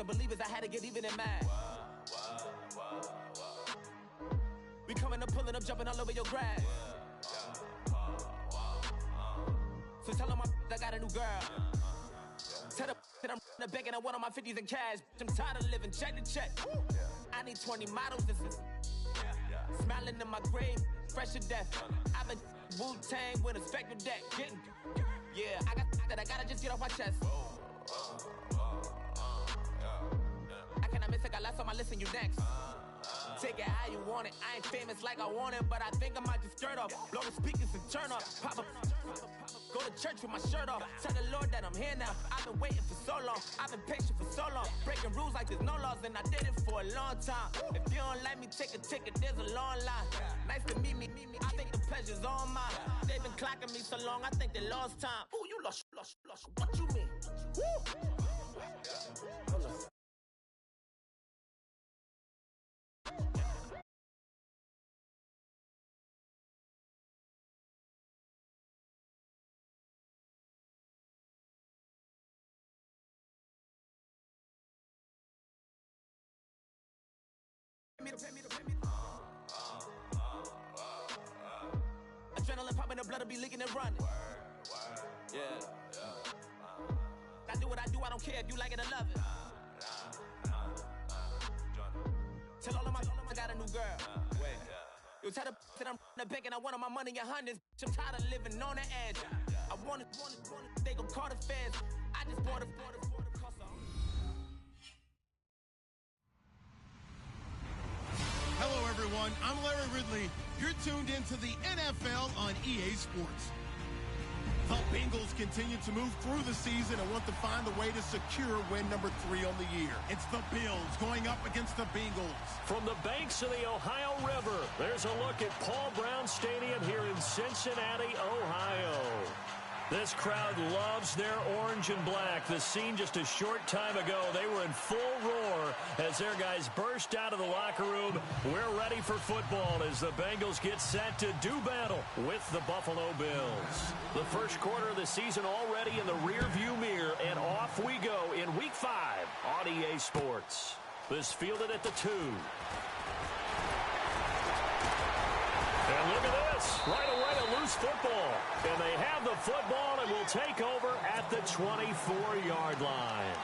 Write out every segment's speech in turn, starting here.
wasn't believers, I had to get even in mad. We coming up, pulling up, jumping all over your grass. So tell them I got a new girl. Tell them that I'm in the bank and I want all my 50s in cash. I'm tired of living check to check. I need 20 models. This is smiling in my grave, fresh to death. I've been Wu-Tang with a spectral deck. Yeah, I gotta just get off my chest. I cannot miss it, got last on my list and you next. Take it how you want it. I ain't famous like I want it, but I think I might just skirt off. Blow the speakers and turn off. Pop up. Go to church with my shirt off. Tell the Lord that I'm here now. I've been waiting for so long. I've been patient for so long. Breaking rules like there's no laws, and I did it for a long time. If you don't like me, take a ticket. There's a long line. Nice to meet me. I think the pleasure's all mine. They've been clocking me so long, I think they lost time. Ooh, you lost. What you mean? Woo! Adrenaline popping, the blood will be leaking and running. Yeah. I do what I do, I don't care if you like it or love it. Tell all of my I got a new girl. Wait. You tell the that I'm in the bank and I want all my money in hundreds. I'm tired of living on the edge. I want it, they gon' call the feds. I just bought a cost of. Hello, everyone. I'm Larry Ridley. You're tuned into the NFL on EA Sports. The Bengals continue to move through the season and want to find a way to secure win number 3 on the year. It's the Bills going up against the Bengals. From the banks of the Ohio River, there's a look at Paul Brown Stadium here in Cincinnati, Ohio. This crowd loves their orange and black. The scene just a short time ago, they were in full roar as their guys burst out of the locker room. We're ready for football as the Bengals get set to do battle with the Buffalo Bills. The first quarter of the season already in the rearview mirror, and off we go in Week 5 on EA Sports. This fielded at the 2. And look at this, right away a loose football. And they have the football and will take over at the 24-yard line.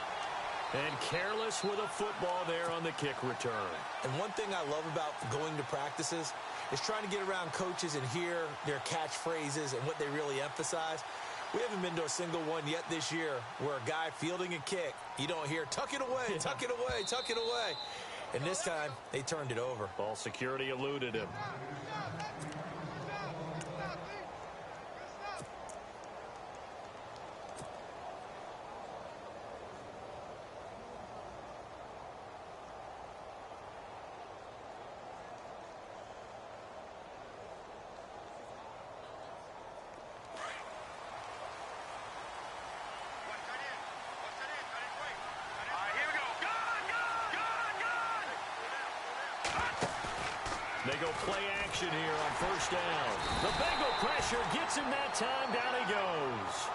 And careless with a football there on the kick return. And one thing I love about going to practices is trying to get around coaches and hear their catchphrases and what they really emphasize. We haven't been to a single one yet this year where a guy fielding a kick, you don't hear, tuck it away, tuck it away, tuck it away. And this time, they turned it over. Ball security eluded him. They go play action here on first down. The Bengal pressure gets him that time. Down he goes.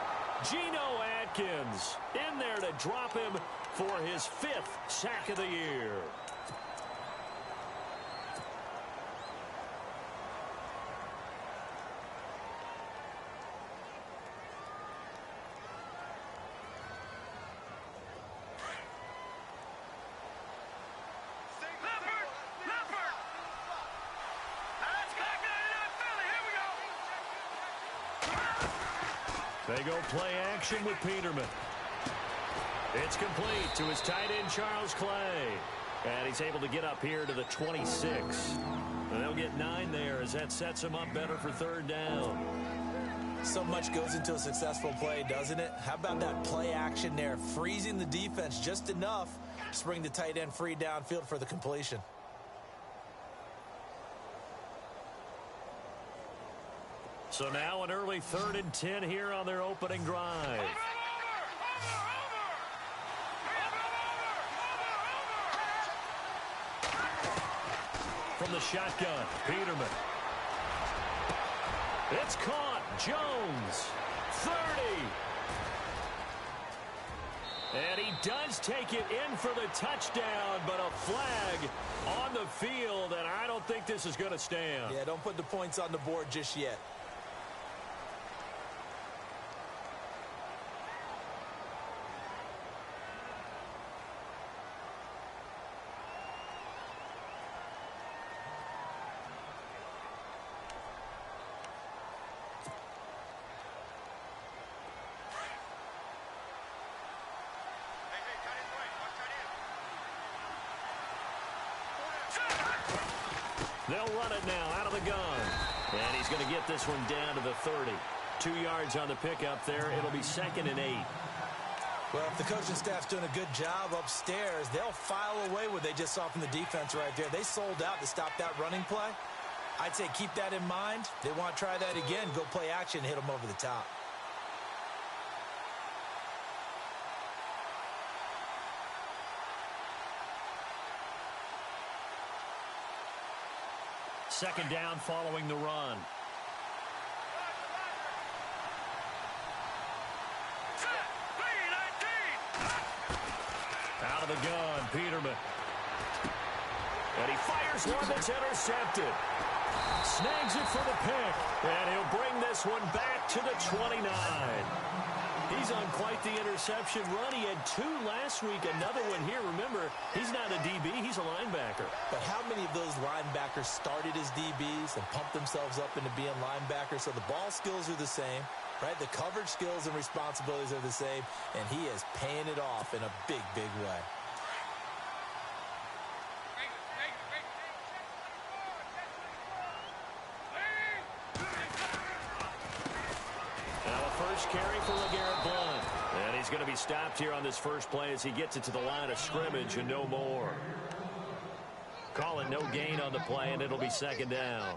Geno Atkins in there to drop him for his 5th sack of the year. They go play action with Peterman. It's complete to his tight end, Charles Clay. And he's able to get up here to the 26. And they'll get 9 there as that sets him up better for 3rd down. So much goes into a successful play, doesn't it? How about that play action there, freezing the defense just enough to bring the tight end free downfield for the completion. So now an early 3rd and 10 here on their opening drive. From the shotgun, Peterman. It's caught. Jones, 30. And he does take it in for the touchdown, but a flag on the field, and I don't think this is going to stand. Yeah, don't put the points on the board just yet. They'll run it now out of the gun. And he's going to get this one down to the 30. 2 yards on the pickup there. It'll be 2nd and 8. Well, if the coaching staff's doing a good job upstairs, they'll file away what they just saw from the defense right there. They sold out to stop that running play. I'd say keep that in mind. They want to try that again, go play action, hit them over the top. Second down following the run. Out of the gun, Peterman. And he fires one that's intercepted. Snags it for the pick. And he'll bring this one back to the 29. He's on quite the interception run. He had 2 last week, another one here. Remember, he's not a DB, he's a linebacker. But how many of those linebackers started as DBs and pumped themselves up into being linebackers? So the ball skills are the same, right? The coverage skills and responsibilities are the same, and he is paying it off in a big, big way. Carry for LeGarrette Blount. And he's going to be stopped here on this first play as he gets it to the line of scrimmage and no more. Call it no gain on the play, and it'll be 2nd down.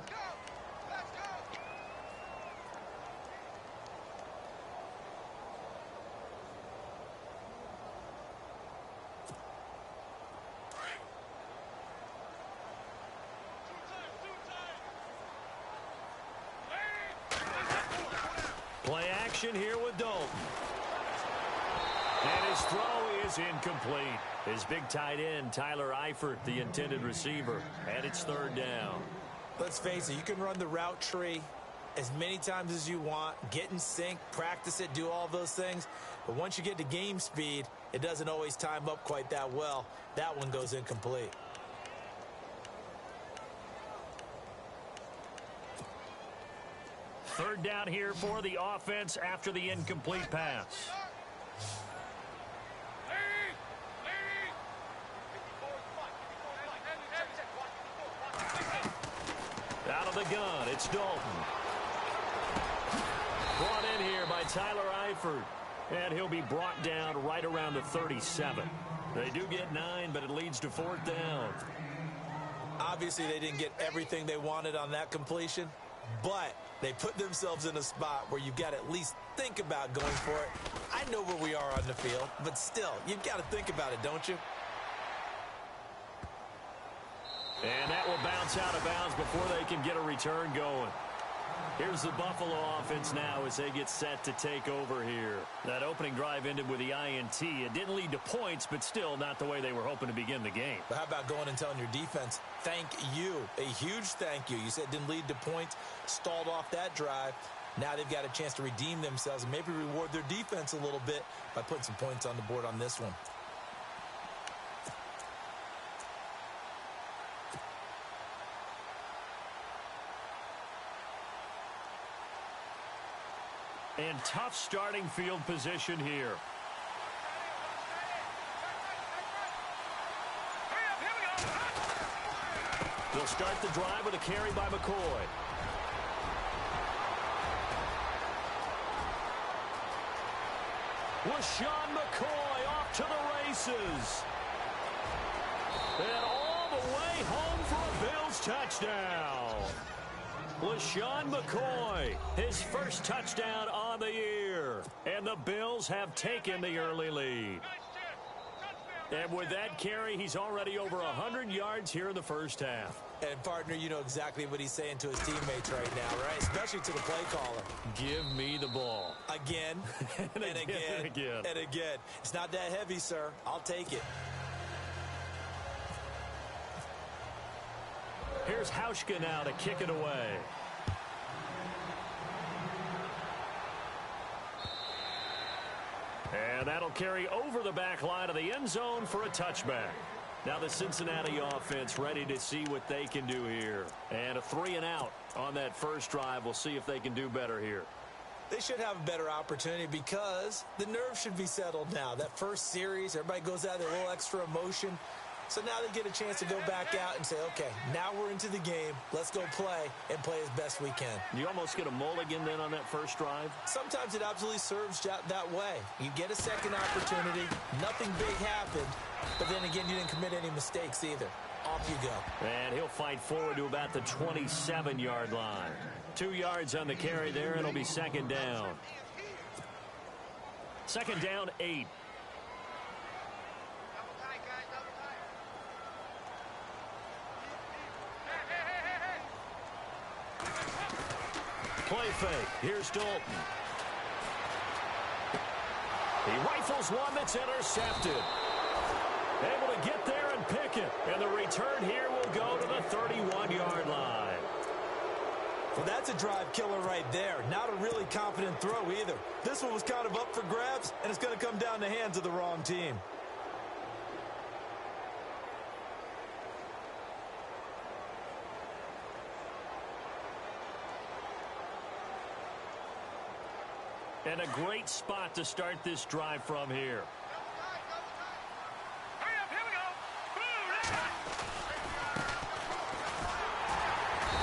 Play action here with Dalton. And his throw is incomplete. His big tight end, Tyler Eifert, the intended receiver. And it's 3rd down. Let's face it, you can run the route tree as many times as you want, get in sync, practice it, do all those things. But once you get to game speed, it doesn't always time up quite that well. That one goes incomplete. Third down here for the offense after the incomplete pass. Out of the gun, it's Dalton. Brought in here by Tyler Eifert. And he'll be brought down right around the 37. They do get 9, but it leads to 4th down. Obviously, they didn't get everything they wanted on that completion, but they put themselves in a spot where you've got to at least think about going for it. I know where we are on the field, but still, you've got to think about it, don't you? And that will bounce out of bounds before they can get a return going. Here's the Buffalo offense now as they get set to take over here. That opening drive ended with the INT. It didn't lead to points, but still not the way they were hoping to begin the game. But how about going and telling your defense, thank you, a huge thank you. You said it didn't lead to points, stalled off that drive. Now they've got a chance to redeem themselves and maybe reward their defense a little bit by putting some points on the board on this one. And tough starting field position here. They'll start the drive with a carry by McCoy. LaShawn McCoy off to the races. And all the way home for a Bills touchdown. LaShawn McCoy, his first touchdown on the year. And the Bills have taken the early lead. And with that carry, he's already over 100 yards here in the first half. And, partner, you know exactly what he's saying to his teammates right now, right? Especially to the play caller. Give me the ball. Again, and again, and again. It's not that heavy, sir. I'll take it. Here's Hauschka now to kick it away. And that'll carry over the back line of the end zone for a touchback. Now the Cincinnati offense ready to see what they can do here. And a 3-and-out on that first drive. We'll see if they can do better here. They should have a better opportunity because the nerves should be settled now. That first series, everybody goes out there, a little extra emotion. So now they get a chance to go back out and say, okay, now we're into the game. Let's go play and play as best we can. You almost get a mulligan then on that first drive? Sometimes it absolutely serves that way. You get a second opportunity. Nothing big happened. But then again, you didn't commit any mistakes either. Off you go. And he'll fight forward to about the 27-yard line. 2 yards on the carry there, and it'll be second down. Second down, 8. Play fake. Here's Dalton. He rifles one that's intercepted. Able to get there and pick it. And the return here will go to the 31-yard line. Well, that's a drive killer right there. Not a really confident throw either. This one was kind of up for grabs, and it's going to come down the hands of the wrong team. And a great spot to start this drive from here.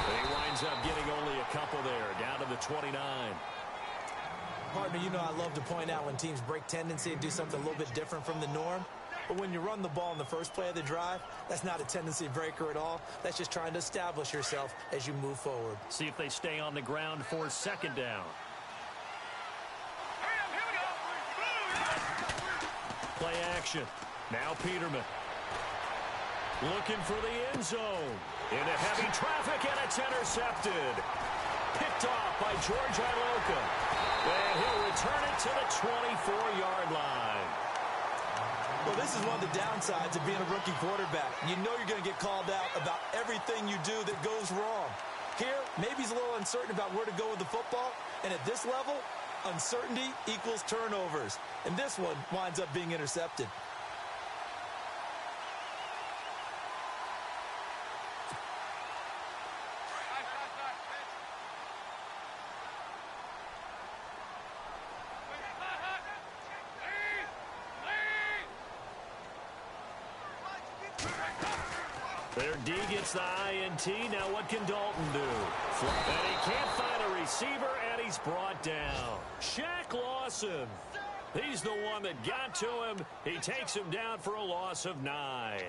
He winds up getting only a couple there, down to the 29. Partner, you know I love to point out when teams break tendency and do something a little bit different from the norm. But when you run the ball in the first play of the drive, that's not a tendency breaker at all. That's just trying to establish yourself as you move forward. See if they stay on the ground for second down. Play action. Now Peterman. Looking for the end zone. Into heavy traffic, and it's intercepted. Picked off by George Iloka. And he'll return it to the 24-yard line. Well, this is one of the downsides of being a rookie quarterback. You know you're going to get called out about everything you do that goes wrong. Here, maybe he's a little uncertain about where to go with the football. And at this level, uncertainty equals turnovers. And this one winds up being intercepted. Their D gets the INT. Now what can Dalton do? And he can't find a receiver, and he's brought down. Shaq Lawson. He's the one that got to him. He takes him down for a loss of 9.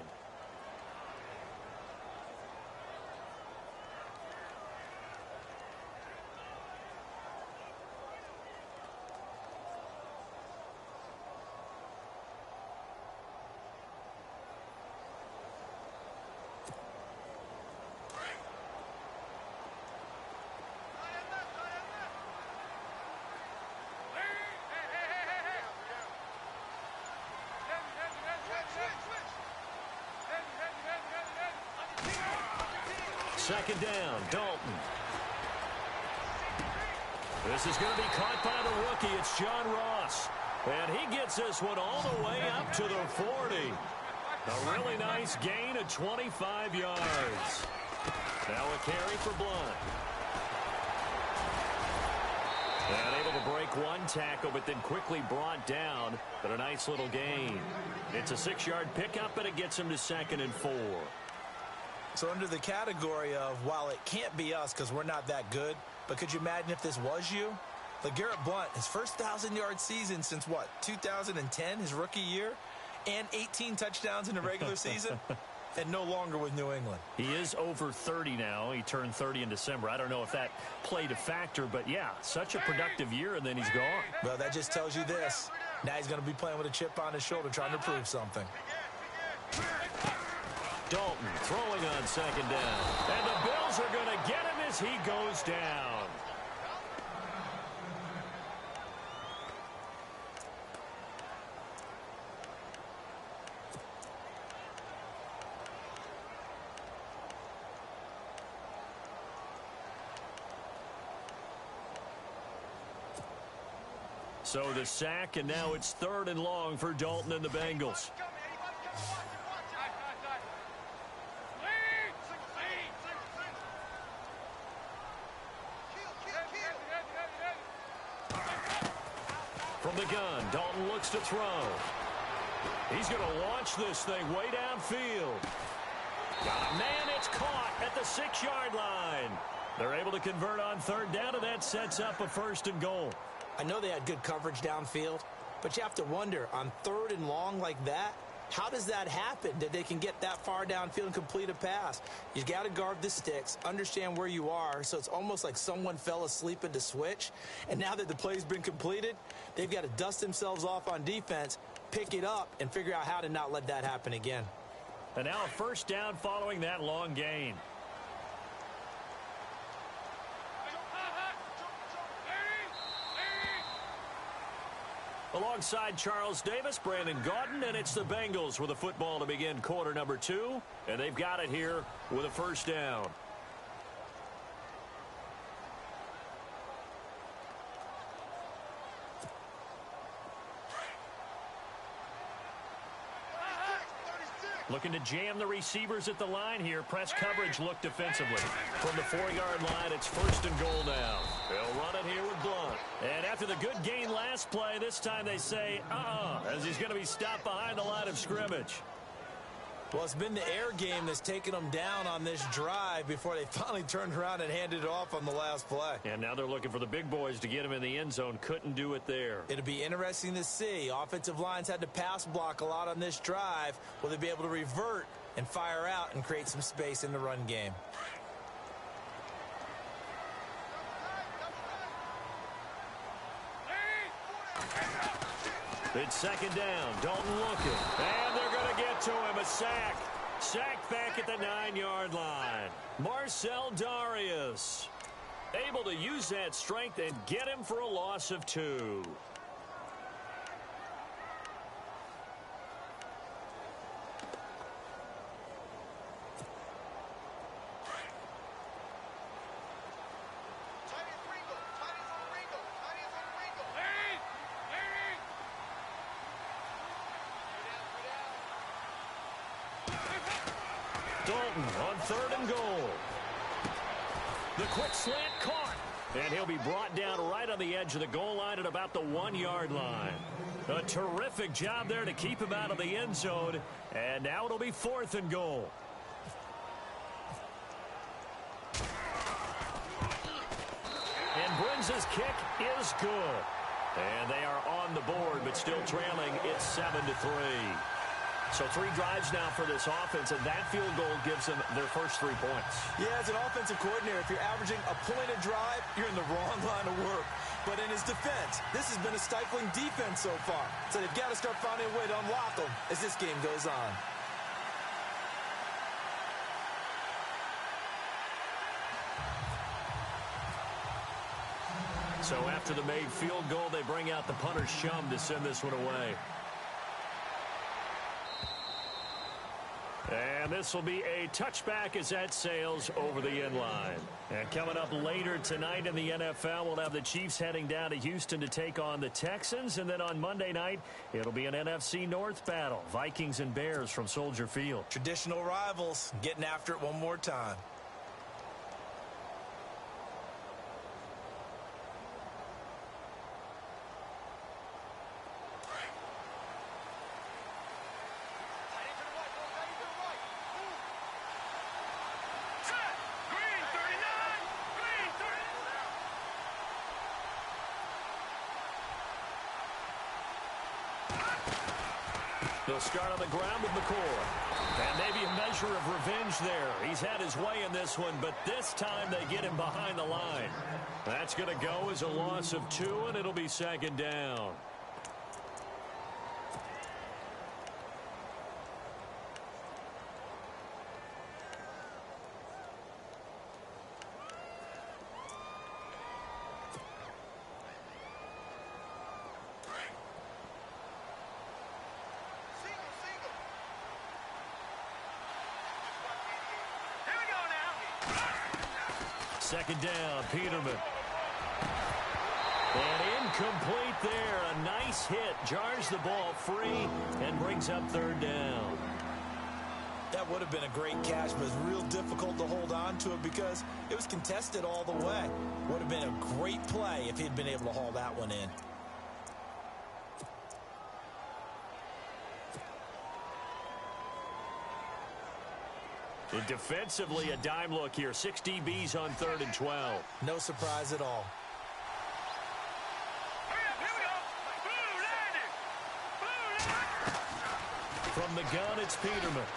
Second down, Dalton. This is going to be caught by the rookie. It's John Ross. And he gets this one all the way up to the 40. A really nice gain of 25 yards. Now a carry for Blunt. And able to break one tackle, but then quickly brought down. But a nice little gain. It's a 6-yard pickup, and it gets him to 2nd and 4. So under the category of, while it can't be us because we're not that good, but could you imagine if this was you? LeGarrette Blount, his first 1,000-yard season since, what, 2010, his rookie year? And 18 touchdowns in the regular season? And no longer with New England. He is over 30 now. He turned 30 in December. I don't know if that played a factor, but yeah, such a productive year, and then he's gone. Well, that just tells you this. Now he's going to be playing with a chip on his shoulder trying to prove something. Dalton throwing on second down. And the Bills are going to get him as he goes down. So the sack, and now it's 3rd and long for Dalton and the Bengals. From the gun, Dalton looks to throw. He's going to launch this thing way downfield. Got a man, it's caught at the 6-yard line. They're able to convert on 3rd down, and that sets up a 1st and goal. I know they had good coverage downfield, but you have to wonder, on 3rd and long like that, how does that happen that they can get that far downfield and complete a pass? You got to guard the sticks, understand where you are, so it's almost like someone fell asleep at the switch, and now that the play's been completed, they've got to dust themselves off on defense, pick it up, and figure out how to not let that happen again. And now a 1st down following that long gain. Alongside Charles Davis, Brandon Gaudin, and it's the Bengals with the football to begin quarter number 2. And they've got it here with a 1st down. Looking to jam the receivers at the line here. Press coverage look defensively. From the 4-yard line, it's 1st and goal now. They'll run it here with Blunt. And after the good gain last play, this time they say, as he's going to be stopped behind the line of scrimmage. Well, it's been the air game that's taken them down on this drive before they finally turned around and handed it off on the last play. And now they're looking for the big boys to get him in the end zone. Couldn't do it there. It'll be interesting to see. Offensive lines had to pass block a lot on this drive. Will they be able to revert and fire out and create some space in the run game? It's 2nd down. Dalton looking. And they're going to get to him. A sack. Sacked back at the 9-yard line. Marcel Darius able to use that strength and get him for a loss of 2. Dalton on 3rd and goal. The quick slant caught. And he'll be brought down right on the edge of the goal line at about the 1-yard line. A terrific job there to keep him out of the end zone. And now it'll be 4th and goal. And Brins' kick is good. And they are on the board, but still trailing. It's 7-3. So 3 drives now for this offense, and that field goal gives them their first 3 points. Yeah, as an offensive coordinator, if you're averaging a point a drive, you're in the wrong line of work. But in his defense, this has been a stifling defense so far. So they've got to start finding a way to unlock them as this game goes on. So after the made field goal, they bring out the punter Shum to send this one away. And this will be a touchback as that sails over the end line. And coming up later tonight in the NFL, we'll have the Chiefs heading down to Houston to take on the Texans. And then on Monday night, it'll be an NFC North battle. Vikings and Bears from Soldier Field. Traditional rivals getting after it one more time. They'll start on the ground with McCoy. And maybe a measure of revenge there. He's had his way in this one, but this time they get him behind the line. That's going to go as a loss of 2, and it'll be 2nd down. Second down, Peterman. And incomplete there. A nice hit. Jars the ball free and brings up third down. That would have been a great catch, but it's real difficult to hold on to it because it was contested all the way. Would have been a great play if he'd been able to haul that one in. And defensively, a dime look here. 6 DBs on 3rd and 12. No surprise at all. From the gun, it's Peterman.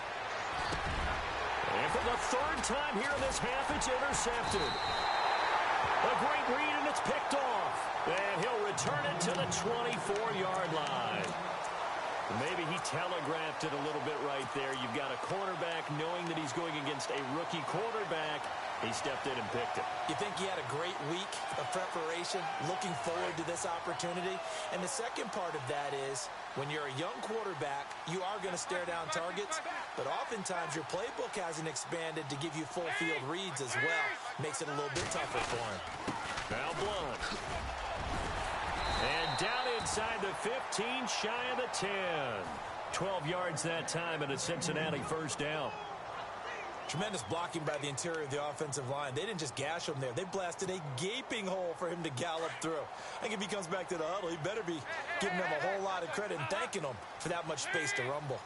And for the 3rd time here in this half, it's intercepted. A great read, and it's picked off. And he'll return it to the 24-yard line. Maybe he telegraphed it a little bit right there. You've got a cornerback knowing that he's going against a rookie quarterback. He stepped in and picked it. You think he had a great week of preparation, looking forward to this opportunity? And the second part of that is, when you're a young quarterback, you are going to stare down targets, but oftentimes your playbook hasn't expanded to give you full field reads as well. Makes it a little bit tougher for him. Now Blunt. And down inside the 15, shy of the 10. 12 yards that time and a Cincinnati first down. Tremendous blocking by the interior of the offensive line. They didn't just gash him there. They blasted a gaping hole for him to gallop through. I think if he comes back to the huddle, he better be giving them a whole lot of credit and thanking them for that much space to rumble.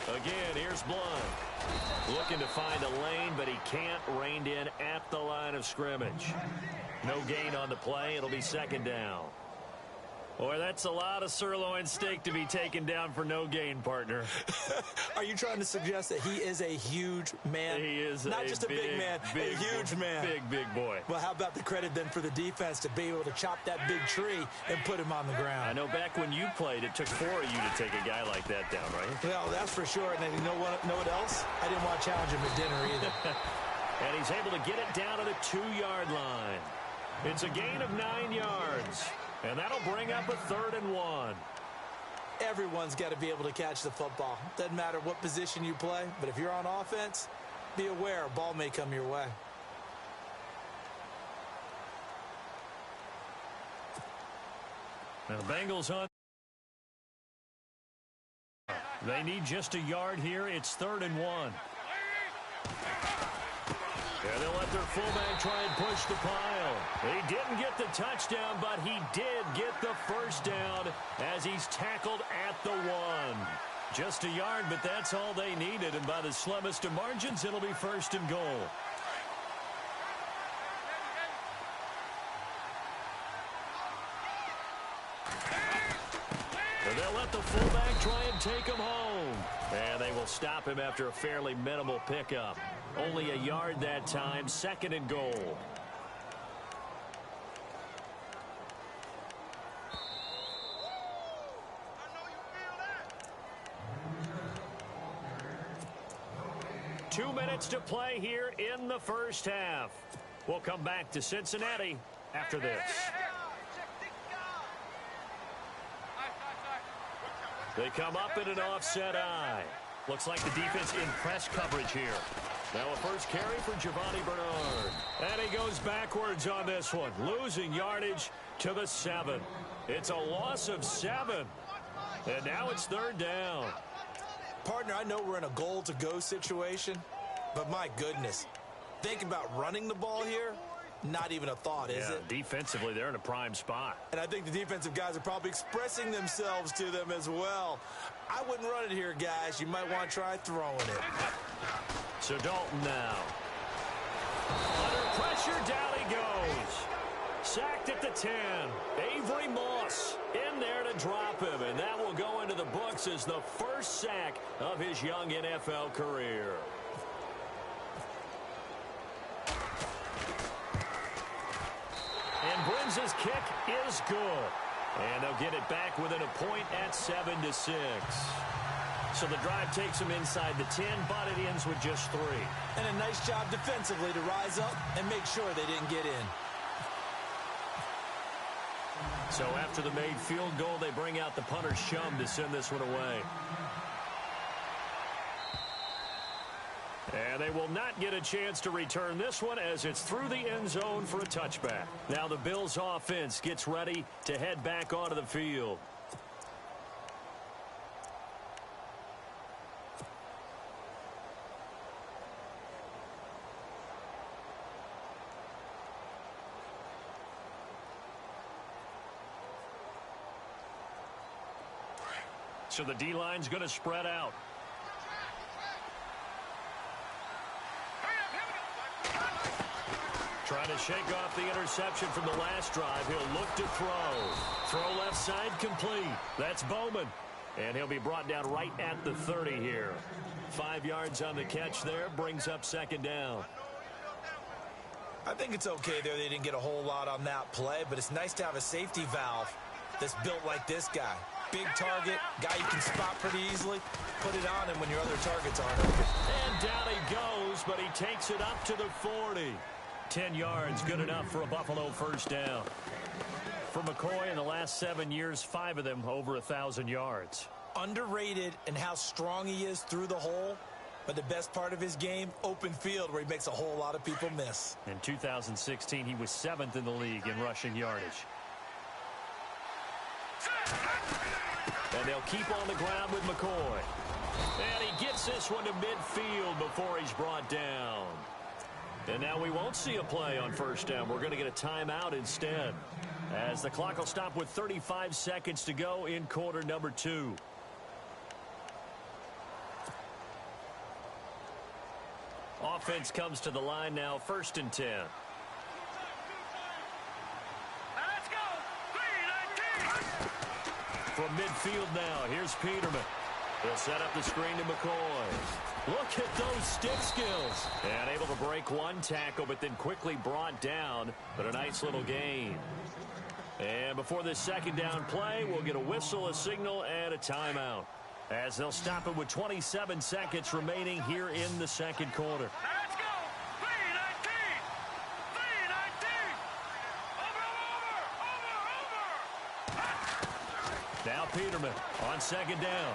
Again, here's Blunt. Looking to find a lane, but he can't. Reined in at the line of scrimmage. No gain on the play. It'll be second down. Boy, that's a lot of sirloin steak to be taken down for no gain, partner. Are you trying to suggest that he is a huge man? He is not just a big man, a huge man. Big boy. Well, how about the credit then for the defense to be able to chop that big tree and put him on the ground? I know back when you played, it took 4 of you to take a guy like that down, right? Well, that's for sure. And you know what else? I didn't want to challenge him at dinner either. And he's able to get it down to the 2-yard line. It's a gain of 9 yards. And that'll bring up a 3rd and 1. Everyone's got to be able to catch the football. Doesn't matter what position you play, but if you're on offense, be aware a ball may come your way. Now the Bengals on. They need just a yard here. It's 3rd and 1. Yeah, they'll let their fullback try and push the pile. He didn't get the touchdown, but he did get the first down as he's tackled at the 1. Just a yard, but that's all they needed, and by the slimmest of margins, it'll be 1st and goal. And they'll let the fullback try and take him home. And they will stop him after a fairly minimal pickup. Only a yard that time, 2nd and goal. Two minutes to play here in the first half. We'll come back to Cincinnati after this. They come up in an offset eye. Looks like the defense in press coverage here. Now a first carry for Giovanni Bernard. And he goes backwards on this one, losing yardage to the 7. It's a loss of 7. And now it's 3rd down. Partner, I know we're in a goal-to-go situation, but my goodness, think about running the ball here. Not even a thought, is it? Defensively, they're in a prime spot. And I think the defensive guys are probably expressing themselves to them as well. I wouldn't run it here, guys. You might want to try throwing it. So Dalton now. Under pressure, down he goes. Sacked at the 10. Avery Moss in there to drop him, and that will go into the books as the first sack of his young NFL career. And Brin's kick is good. And they'll get it back within a point at 7-6. So the drive takes them inside the 10, but it ends with just 3. And a nice job defensively to rise up and make sure they didn't get in. So after the made field goal, they bring out the punter Shum to send this one away. And they will not get a chance to return this one as it's through the end zone for a touchback. Now the Bills offense gets ready to head back onto the field. So the D-line's going to spread out. Trying to shake off the interception from the last drive. He'll look to throw. Throw left side complete. That's Bowman. And he'll be brought down right at the 30 here. 5 yards on the catch there. Brings up second down. I think it's okay there. They didn't get a whole lot on that play, but it's nice to have a safety valve that's built like this guy. Big target, guy you can spot pretty easily. Put it on him when your other targets aren't open. And down he goes, but he takes it up to the 40. 10 yards, good enough for a Buffalo first down. For McCoy, in the last 7 years, 5 of them over 1,000 yards. Underrated in how strong he is through the hole, but the best part of his game, open field, where he makes a whole lot of people miss. In 2016, he was 7th in the league in rushing yardage. And they'll keep on the ground with McCoy. And he gets this one to midfield before he's brought down. And now we won't see a play on first down. We're going to get a timeout instead, as the clock will stop with 35 seconds to go in quarter number 2. Offense comes to the line now, 1st and 10. From midfield now, here's Peterman. He'll set up the screen to McCoy. Look at those stick skills. And able to break one tackle, but then quickly brought down. But a nice little gain. And before this second down play, we'll get a whistle, a signal, and a timeout, as they'll stop it with 27 seconds remaining here in the second quarter. Let's go! 3-19! 3-19! Over! Now Peterman on second down.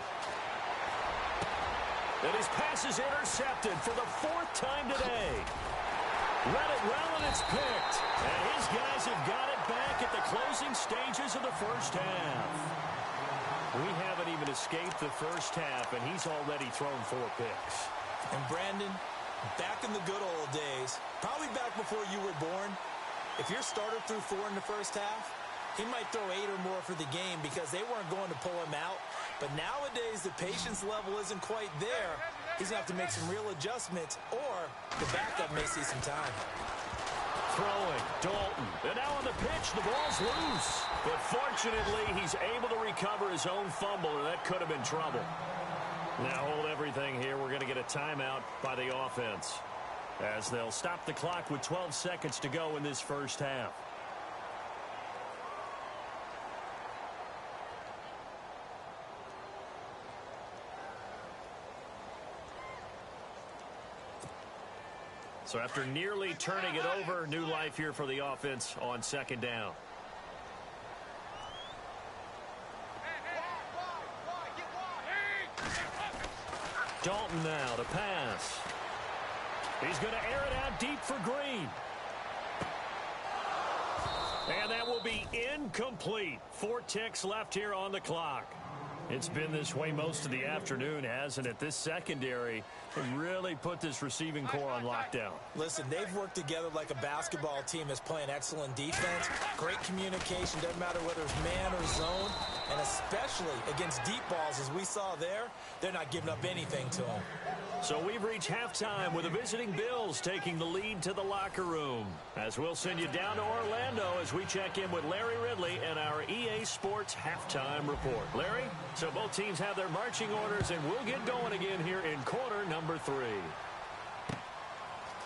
And his pass is intercepted for the 4th time today. Read it well, and it's picked. And his guys have got it back at the closing stages of the first half. We haven't even escaped the first half, and he's already thrown 4 picks. And Brandon, back in the good old days, probably back before you were born, if your starter threw 4 in the first half, he might throw 8 or more for the game because they weren't going to pull him out. But nowadays, the patience level isn't quite there. He's going to have to make some real adjustments, or the backup may see some time. Throwing, Dalton. And now on the pitch, the ball's loose. But fortunately, he's able to recover his own fumble, or that could have been trouble. Now hold everything here. We're going to get a timeout by the offense, as they'll stop the clock with 12 seconds to go in this first half. So after nearly turning it over, new life here for the offense on second down. Dalton now to pass. He's going to air it out deep for Green. And that will be incomplete. 4 ticks left here on the clock. It's been this way most of the afternoon, hasn't it? This secondary really put this receiving core on lockdown. Listen, they've worked together like a basketball team that's playing excellent defense. Great communication, doesn't matter whether it's man or zone. And especially against deep balls, as we saw there, they're not giving up anything to them. So we've reached halftime with the visiting Bills taking the lead to the locker room. As we'll send you down to Orlando as we check in with Larry Ridley and our EA Sports halftime report. Larry, so both teams have their marching orders, and we'll get going again here in quarter number 3.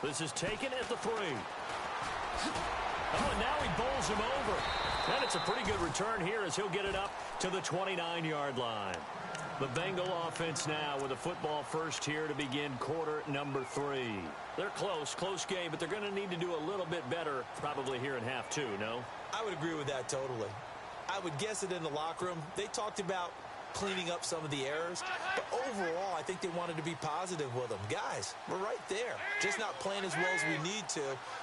This is taken at the 3. Oh, and now he bowls him over. And it's a pretty good return here as he'll get it up to the 29-yard line. The Bengal offense now with a football first here to begin quarter number 3. They're close game, but they're going to need to do a little bit better probably here in half 2, no? I would agree with that totally. I would guess it in the locker room. They talked about cleaning up some of the errors, but overall, I think they wanted to be positive with them. Guys, we're right there. Just not playing as well as we need to.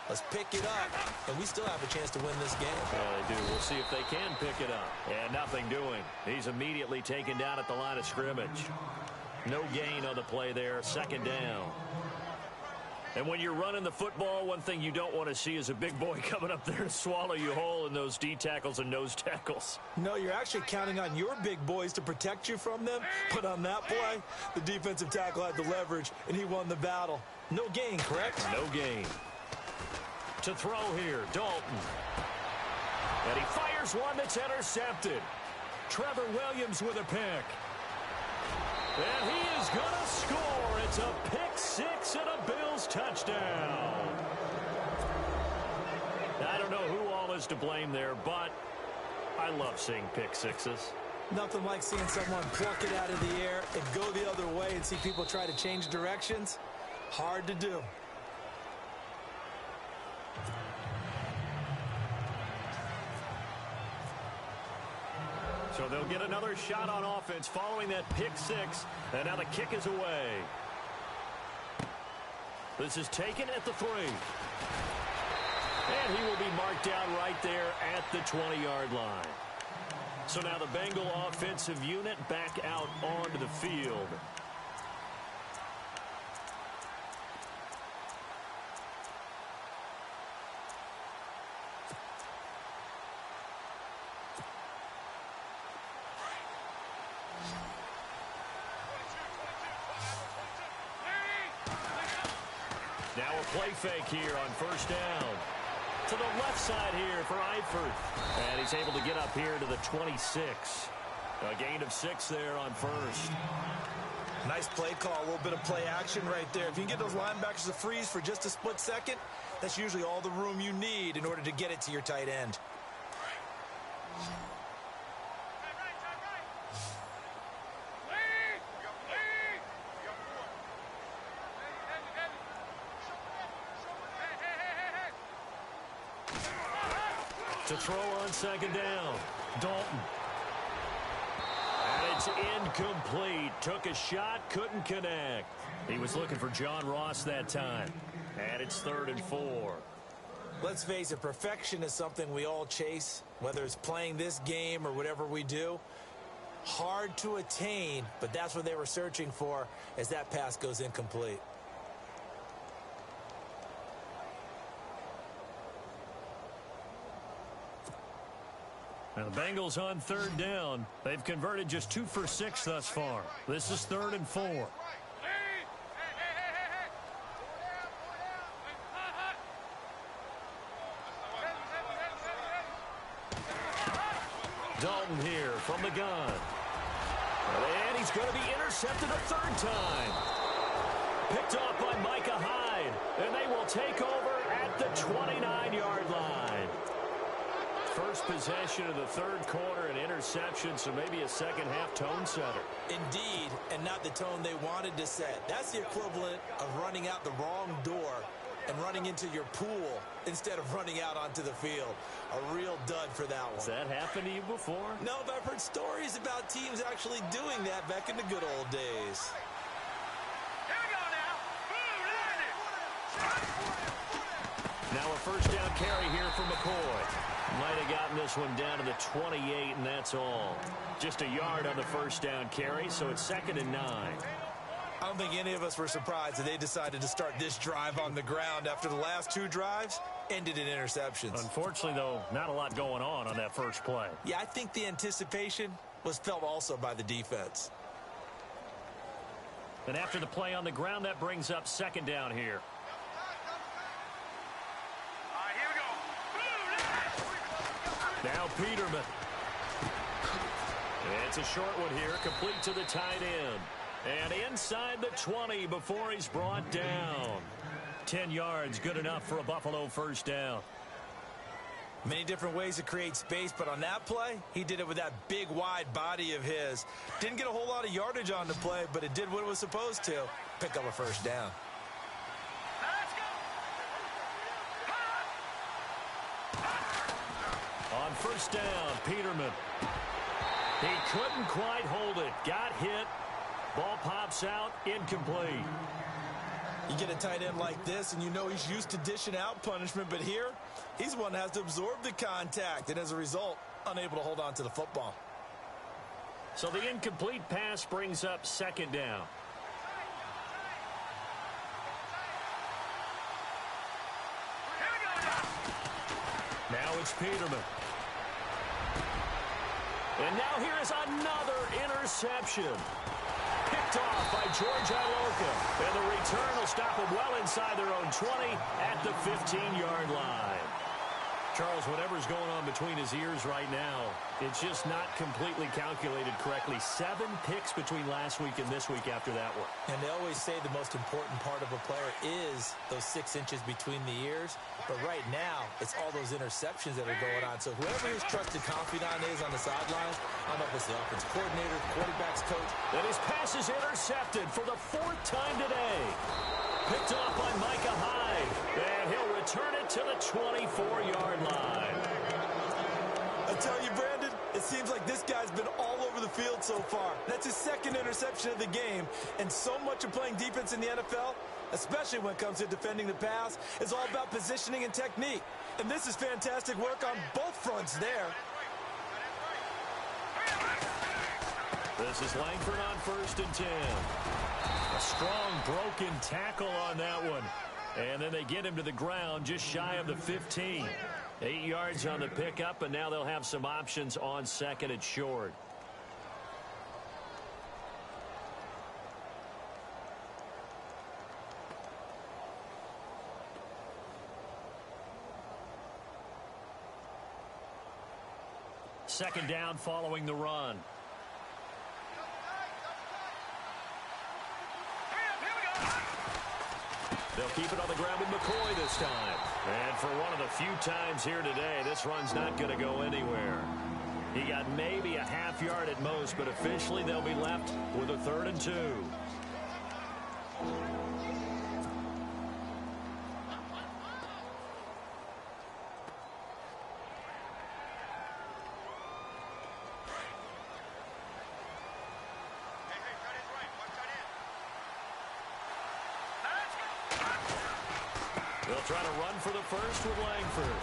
Let's pick it up, and we still have a chance to win this game. Yeah, they do. We'll see if they can pick it up. And nothing doing. He's immediately taken down at the line of scrimmage. No gain on the play there. Second down. And when you're running the football, one thing you don't want to see is a big boy coming up there to swallow you whole in those D tackles and nose tackles. No, you're actually counting on your big boys to protect you from them. But on that play, the defensive tackle had the leverage, and he won the battle. No gain, correct? No gain. To throw here, Dalton. And he fires one that's intercepted. Trevor Williams with a pick. And he is going to score. It's a pick 6 and a Bills touchdown. I don't know who all is to blame there, but I love seeing pick 6s. Nothing like seeing someone pluck it out of the air and go the other way and see people try to change directions. Hard to do. So they'll get another shot on offense following that pick 6, and now the kick is away. This is taken at the 3. And he will be marked down right there at the 20-yard line. So now the Bengal offensive unit back out onto the field. Now a play fake here on first down. To the left side here for Eifert. And he's able to get up here to the 26. A gain of 6 there on first. Nice play call, a little bit of play action right there. If you can get those linebackers to freeze for just a split second, that's usually all the room you need in order to get it to your tight end. To throw on second down, Dalton. And it's incomplete. Took a shot, couldn't connect. He was looking for John Ross that time. And it's 3rd and 4. Let's face it, perfection is something we all chase, whether it's playing this game or whatever we do. Hard to attain, but that's what they were searching for as that pass goes incomplete. Now the Bengals on 3rd down. They've converted just 2 for 6 thus far. This is 3rd and 4. Dalton here from the gun. And he's going to be intercepted a 3rd time. Picked off by Micah Hyde. And they will take over at the 29-yard line. First possession of the 3rd quarter, an interception, so maybe a second-half tone setter. Indeed, and not the tone they wanted to set. That's the equivalent of running out the wrong door and running into your pool instead of running out onto the field. A real dud for that one. Has that happened to you before? No, but I've heard stories about teams actually doing that back in the good old days. Here we go now. Now a first down carry here from McCoy. Might have gotten this one down to the 28, and that's all. Just a yard on the first down carry, so it's 2nd and 9. I don't think any of us were surprised that they decided to start this drive on the ground after the last 2 drives ended in interceptions. Unfortunately, though, not a lot going on that first play. Yeah, I think the anticipation was felt also by the defense. And after the play on the ground, that brings up 2nd down here. Now Peterman. It's a short one here, complete to the tight end. And inside the 20 before he's brought down. 10 yards, good enough for a Buffalo first down. Many different ways to create space, but on that play, he did it with that big, wide body of his. Didn't get a whole lot of yardage on the play, but it did what it was supposed to. Pick up a first down. On first down, Peterman. He couldn't quite hold it. Got hit. Ball pops out, incomplete. You get a tight end like this, and you know he's used to dishing out punishment, but here, he's the one that has to absorb the contact, and as a result, unable to hold on to the football. So the incomplete pass brings up second down. Now it's Peterman. And now here is another interception. Picked off by George Iloka. And the return will stop them well inside their own 20 at the 15-yard line. Charles, whatever's going on between his ears right now, it's just not completely calculated correctly. 7 picks between last week and this week after that one. And they always say the most important part of a player is those 6 inches between the ears. But right now, it's all those interceptions that are going on. So whoever his trusted confidant is on the sidelines, I don't know if it's the offense coordinator, quarterback's coach. And his pass is intercepted for the 4th time today. Picked off by Micah Hyde. And he'll return it to the 24-yard line. I tell you, Brandon, it seems like this guy's been all over the field so far. That's his 2nd interception of the game. And so much of playing defense in the NFL, especially when it comes to defending the pass, is all about positioning and technique. And this is fantastic work on both fronts there. This is Langford on 1st and 10. A strong broken tackle on that one. And then they get him to the ground just shy of the 15. 8 yards on the pickup, and now they'll have some options on 2nd and short. Second down following the run. They'll keep it on the ground with McCoy this time. And for one of the few times here today, this run's not going to go anywhere. He got maybe a half yard at most, but officially they'll be left with a 3rd and 2. They'll try to run for the first with Langford.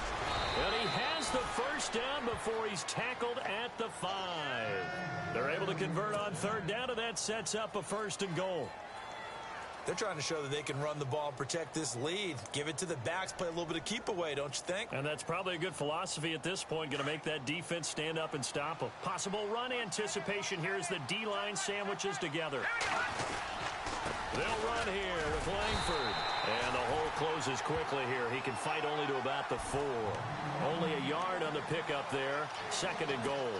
And he has the first down before he's tackled at the 5. They're able to convert on 3rd down, and that sets up a 1st and goal. They're trying to show that they can run the ball and protect this lead. Give it to the backs, play a little bit of keep away, don't you think? And that's probably a good philosophy at this point, going to make that defense stand up and stop them. Possible run anticipation here as the D-line sandwiches together. They'll run here with Langford. And the hole closes quickly here. He can fight only to about the 4. Only a yard on the pickup there. 2nd and goal.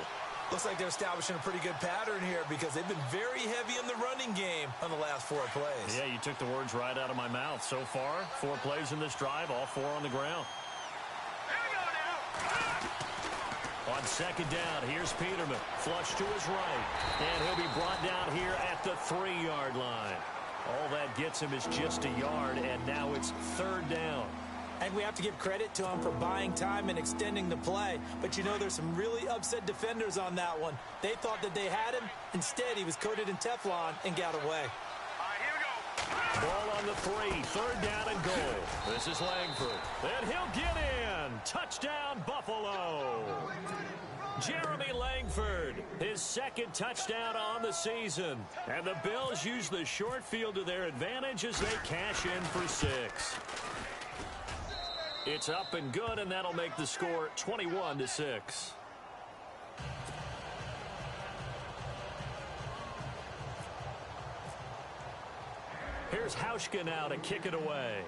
Looks like they're establishing a pretty good pattern here because they've been very heavy in the running game on the last 4 plays. Yeah, you took the words right out of my mouth. So far, 4 plays in this drive, all 4 on the ground. On 2nd down, here's Peterman. Flush to his right. And he'll be brought down here at the 3-yard line. All that gets him is just a yard, and now it's 3rd down. And we have to give credit to him for buying time and extending the play. But you know, there's some really upset defenders on that one. They thought that they had him. Instead, he was coated in Teflon and got away. Ball on the 3, 3rd down and goal. This is Langford. And he'll get in. Touchdown, Buffalo. Jeremy Langford, his 2nd touchdown on the season. And the Bills use the short field to their advantage as they cash in for 6. It's up and good, and that'll make the score 21-6. Here's Hauschka now to kick it away.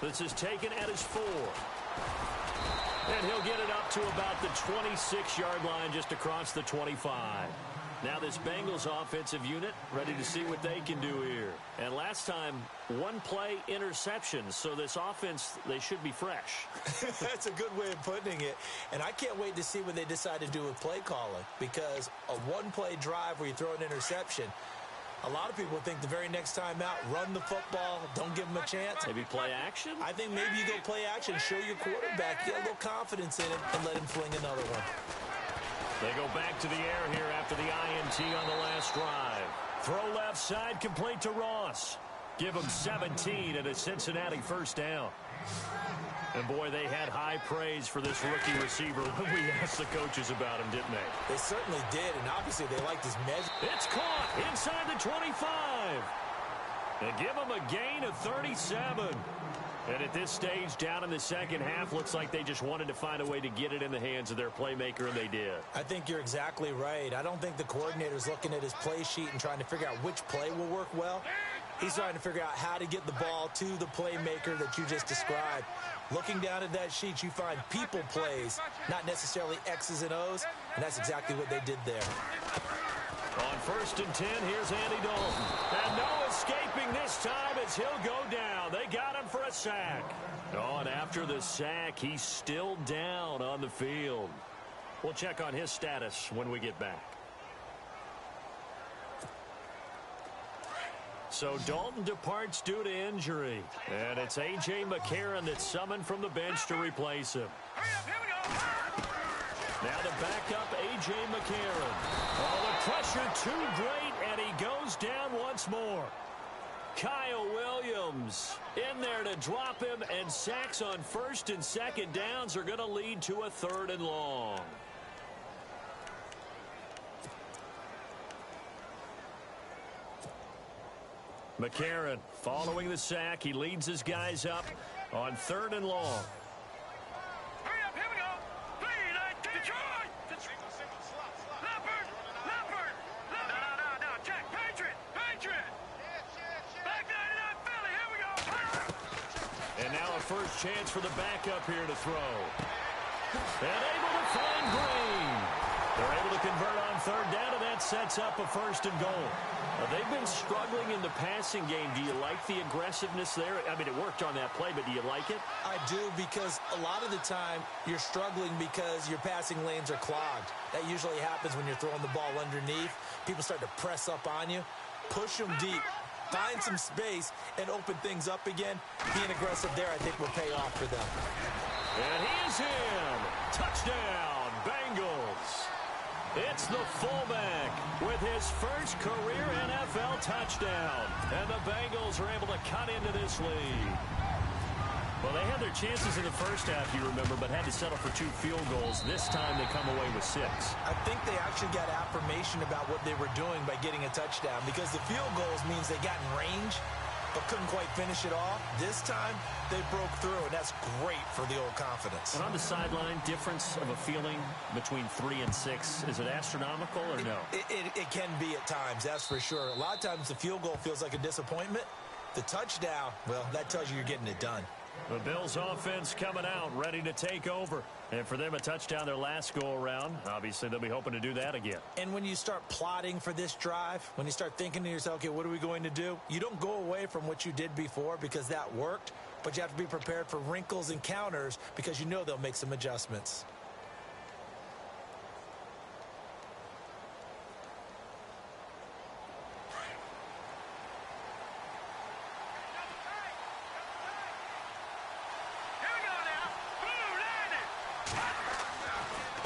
This is taken at his 4. And he'll get it up to about the 26-yard line just across the 25. Now this Bengals offensive unit ready to see what they can do here. And last time, one play interception. So this offense, they should be fresh. That's a good way of putting it. And I can't wait to see what they decide to do with play calling. Because a one-play drive where you throw an interception, a lot of people think the very next time out, run the football, don't give them a chance. Maybe play action? I think maybe you go play action, show your quarterback, get a little confidence in it, and let him fling another one. They go back to the air here after the INT on the last drive. Throw left side, complete to Ross. Give him 17 and a Cincinnati first down. And, boy, they had high praise for this rookie receiver when we asked the coaches about him, didn't they? They certainly did, and obviously they liked his measure. It's caught inside the 25. They give him a gain of 37. And at this stage, down in the second half, looks like they just wanted to find a way to get it in the hands of their playmaker, and they did. I think you're exactly right. I don't think the coordinator's looking at his play sheet and trying to figure out which play will work well. He's trying to figure out how to get the ball to the playmaker that you just described. Looking down at that sheet, you find people plays, not necessarily X's and O's, and that's exactly what they did there. On 1st and 10, here's Andy Dalton. And no escaping this time as he'll go down. They got him for a sack. Oh, and after the sack, he's still down on the field. We'll check on his status when we get back. So Dalton departs due to injury. And it's A.J. McCarron that's summoned from the bench to replace him. Now the backup, A.J. McCarron. Oh, the pressure too great, and he goes down once more. Kyle Williams in there to drop him, and sacks on 1st and 2nd downs are going to lead to a 3rd and long. McCarron following the sack. He leads his guys up on 3rd and long. First chance for the backup here to throw. And able to find Green. They're able to convert on 3rd down, and that sets up a 1st and goal. They've been struggling in the passing game. Do you like the aggressiveness there? I mean, it worked on that play, but do you like it? I do, because a lot of the time you're struggling because your passing lanes are clogged. That usually happens when you're throwing the ball underneath. People start to press up on you. Push them deep. Find some space and open things up again. Being aggressive there, I think, will pay off for them. And he is in. Touchdown, Bengals. It's the fullback with his first career NFL touchdown. And the Bengals are able to cut into this lead. Well, they had their chances in the first half, you remember, but had to settle for 2 field goals. This time they come away with 6. I think they actually got affirmation about what they were doing by getting a touchdown, because the field goals means they got in range but couldn't quite finish it off. This time they broke through, and that's great for the old confidence. And on the sideline, difference of a feeling between 3 and 6, is it astronomical or no? It can be at times, that's for sure. A lot of times the field goal feels like a disappointment. The touchdown, well, that tells you you're getting it done. The Bills offense coming out, ready to take over. And for them, a touchdown their last go-around. Obviously, they'll be hoping to do that again. And when you start plotting for this drive, when you start thinking to yourself, okay, what are we going to do? You don't go away from what you did before because that worked, but you have to be prepared for wrinkles and counters because you know they'll make some adjustments.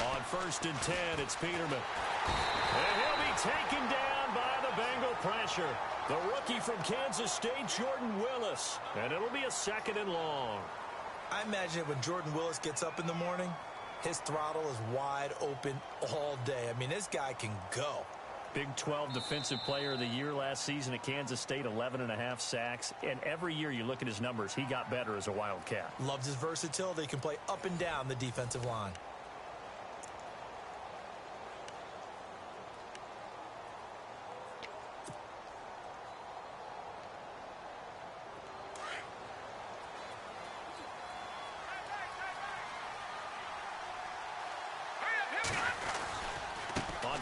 On 1st and 10, it's Peterman. And he'll be taken down by the Bengal pressure. The rookie from Kansas State, Jordan Willis. And it'll be a 2nd and long. I imagine when Jordan Willis gets up in the morning, his throttle is wide open all day. I mean, this guy can go. Big 12 Defensive Player of the Year last season at Kansas State, 11.5 sacks. And every year you look at his numbers, he got better as a Wildcat. Loves his versatility. He can play up and down the defensive line.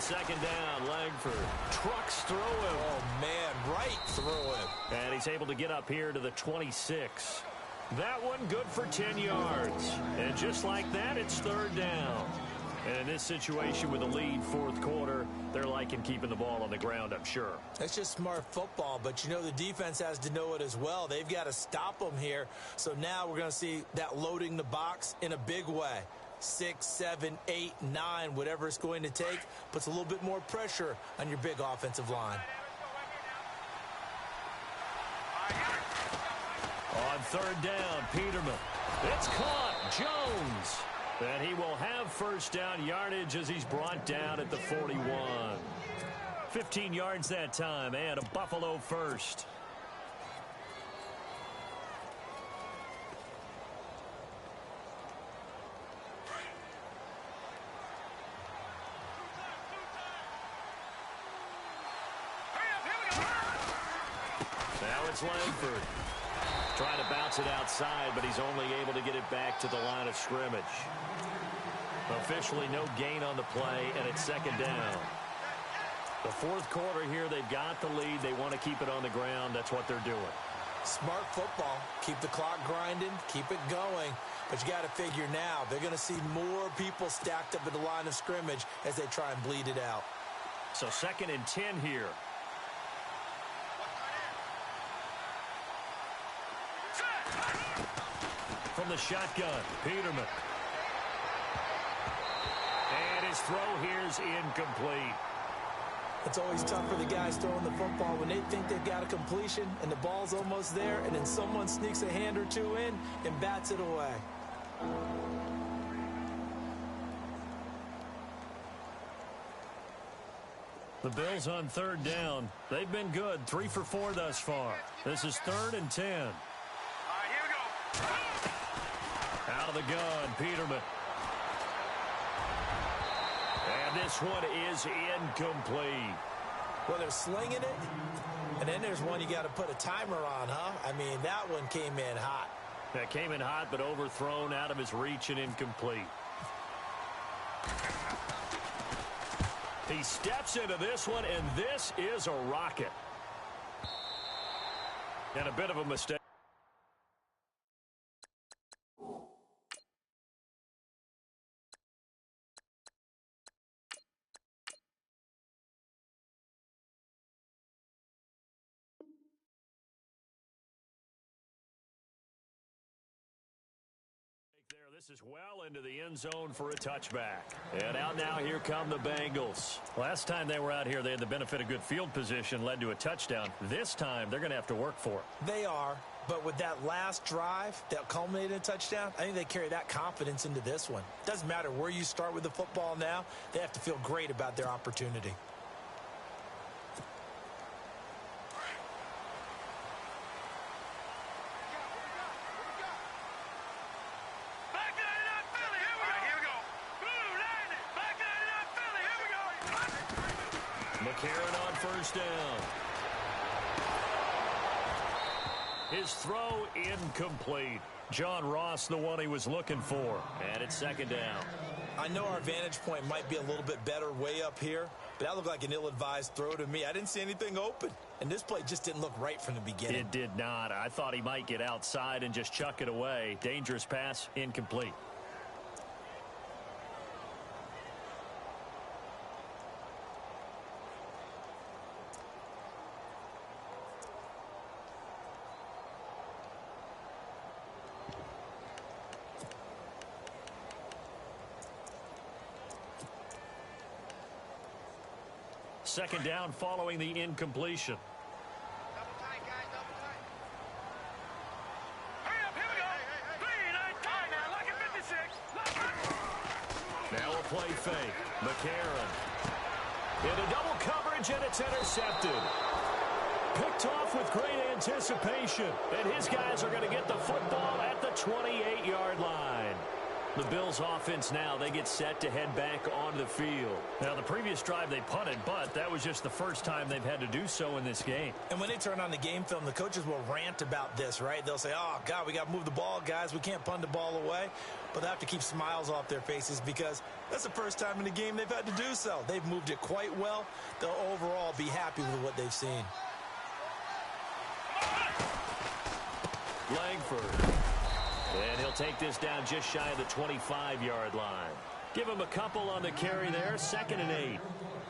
second down. Langford trucks through him. Oh, man, right through him. And he's able to get up here to the 26. That one good for 10 yards. And just like that, it's third down. And in this situation with a lead fourth quarter, they're liking keeping the ball on the ground, I'm sure. That's just smart football, but you know the defense has to know it as well. They've got to stop them here. So now we're going to see that loading the box in a big way. 6, 7, 8, 9, whatever it's going to take, puts a little bit more pressure on your big offensive line. On third down, Peterman. It's caught. Jones. And he will have first down yardage as he's brought down at the 41. 15 yards that time and a Buffalo first. Now it's Langford. Trying to bounce it outside, but he's only able to get it back to the line of scrimmage. Officially no gain on the play, and it's second down. The fourth quarter here, they've got the lead. They want to keep it on the ground. That's what they're doing. Smart football. Keep the clock grinding. Keep it going. But you got to figure now, they're going to see more people stacked up at the line of scrimmage as they try and bleed it out. So second and 10 here. From the shotgun, Peterman. And his throw here's incomplete. It's always tough for the guys throwing the football when they think they've got a completion and the ball's almost there, and then someone sneaks a hand or two in and bats it away. The Bills on third down. They've been good. 3 for 4 thus far. This is third and 10. All right, here we go. Out of the gun, Peterman. And this one is incomplete. Well, they're slinging it, and then there's one you got to put a timer on, huh? I mean, that one came in hot. That came in hot, but overthrown out of his reach and incomplete. He steps into this one, and this is a rocket. And a bit of a mistake. This is well into the end zone for a touchback. And out now, here come the Bengals. Last time they were out here, they had the benefit of good field position, led to a touchdown. This time, they're going to have to work for it. They are, but with that last drive that culminated in a touchdown, I think they carry that confidence into this one. Doesn't matter where you start with the football now, they have to feel great about their opportunity. McCarron on first down. His throw incomplete. John Ross, the one he was looking for. And it's second down. I know our vantage point might be a little bit better way up here, but that looked like an ill-advised throw to me. I didn't see anything open, and this play just didn't look right from the beginning. It did not. I thought he might get outside and just chuck it away. Dangerous pass, incomplete. Second down following the incompletion. Double tight, guys, double tight. Hurry up, here we go. 3, 9, time now, lock it 56. Now a play fake. McCarron. Into double coverage, and it's intercepted. Picked off with great anticipation. And his guys are going to get the football at the 28-yard line. The Bills offense now, they get set to head back onto the field. Now, the previous drive they punted, but that was just the first time they've had to do so in this game. And when they turn on the game film, the coaches will rant about this, right? They'll say, oh, God, we got to move the ball, guys. We can't punt the ball away. But they have to keep smiles off their faces because that's the first time in the game they've had to do so. They've moved it quite well. They'll overall be happy with what they've seen. Langford. And he'll take this down just shy of the 25-yard line. Give him a couple on the carry there, 2nd and 8.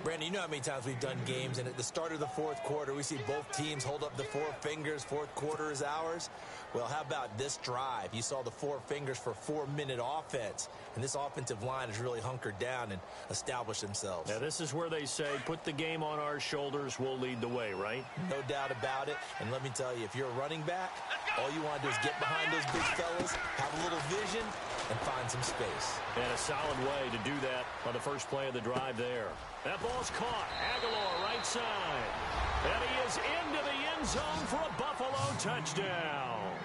Brandon, you know how many times we've done games, and at the start of the fourth quarter, we see both teams hold up the 4 fingers, fourth quarter is ours. Well, how about this drive? You saw the 4 fingers for 4-minute offense, and this offensive line has really hunkered down and established themselves. Now, this is where they say, put the game on our shoulders, we'll lead the way, right? No doubt about it, and let me tell you, if you're a running back, all you want to do is get behind those big fellas, have a little vision, and find some space. And a solid way to do that on the first play of the drive there. That ball's caught. Aguilar right side. And he is into the end zone for a Buffalo touchdown.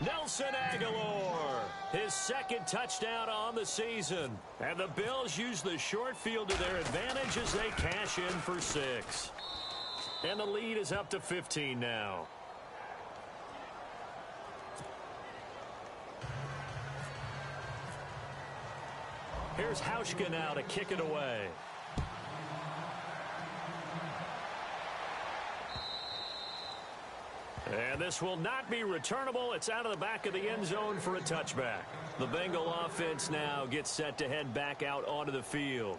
Nelson Aguilar, his 2nd touchdown on the season. And the Bills use the short field to their advantage as they cash in for 6. And the lead is up to 15 now. Here's Hauschka now to kick it away. And this will not be returnable. It's out of the back of the end zone for a touchback. The Bengal offense now gets set to head back out onto the field.